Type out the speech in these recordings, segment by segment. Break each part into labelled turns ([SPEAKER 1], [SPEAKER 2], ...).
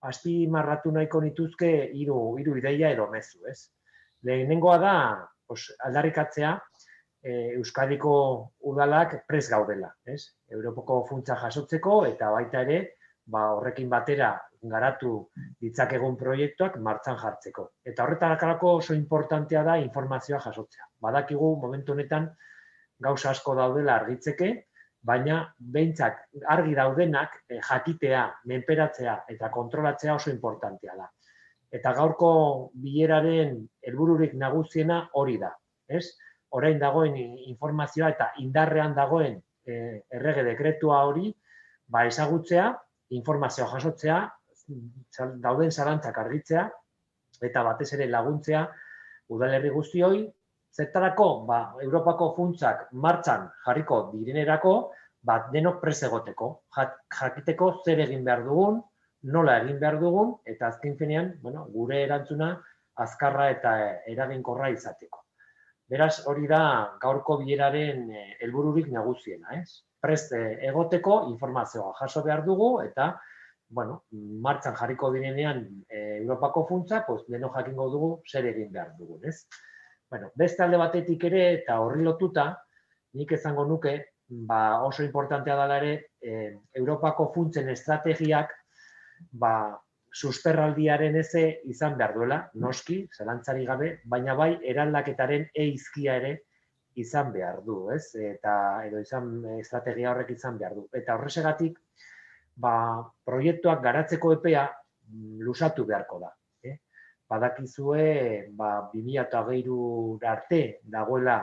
[SPEAKER 1] azpimarratu nahiko nituzke hiru ideia edo mezu, ez? Lehenengoa da, aldarrikatzea Euskadiko udalak prest gaudela, ez? Europako funtsa jasotzeko eta baita ere, horrekin batera garatu ditzakegun proiektuak martxan jartzeko. Eta horretarako oso importantea da informazioa jasotzea. Badakigu momentu honetan gauza asko daudela argitzeke, baina behintzat argi daudenak jakitea, menperatzea eta kontrolatzea oso importantea da. Eta gaurko bileraren helbururik nagusiena hori da, ez? Orain dagoen informazioa eta indarrean dagoen errege dekretua hori, ezagutzea, informazioa jasotzea, dauden zalantzak argitzea, eta batez ere laguntzea udalerri guztioi, zertarako Europako funtsak martxan jarriko direnerako, denok prest egoteko, jakiteko zer egin behar dugun, nola egin behar dugun, eta azken finean, gure erantzuna azkarra eta eraginkorra izateko. Beraz, hori da gaurko bileraren helbururik nagusiena, ez? Prest egoteko informazioa jaso behar dugu eta, martxan jarriko direnean Europako funtsa, denok jakingo dugu zer egin behar dugun, ez? Beste alde batetik ere eta horri lotuta, nik esango nuke, oso importantea dela ere, Europako funtsen estrategiak, susperraldiaren eze izan behar duela, noski, zelantzari gabe, baina bai eraldaketaren ehizkia ere izan behar du, ez? Edo estrategia horrek izan behar du. Eta horrexegatik, proiektuak garatzeko epea luzatu beharko da. Badakizue, 2023 arte dagoela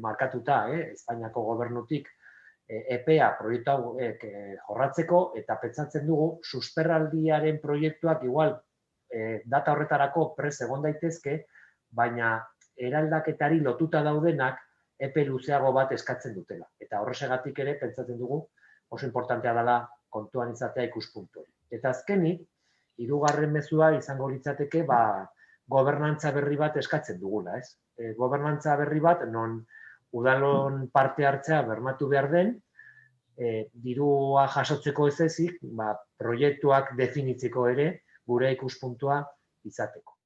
[SPEAKER 1] markatuta, Espainiako gobernutik, epea proiektu hauek jorratzeko eta pentsatzen dugu susperraldiaren proiektuak igual data horretarako prest egon daitezke, baina eraldaketari lotuta daudenak epe luzeago bat eskatzen dutela. Eta horrexegatik ere pentsatzen dugu oso importantea dela kontuan izatea ikuspuntu hori. Eta azkenik, hirugarren mezua izango litzateke gobernantza berri bat eskatzen dugula, ez? Gobernantza berri bat non udalon parte hartzea bermatu behar den, dirua jasotzeko ez ezik, proiektuak definitzeko ere gure ikuspuntua izateko.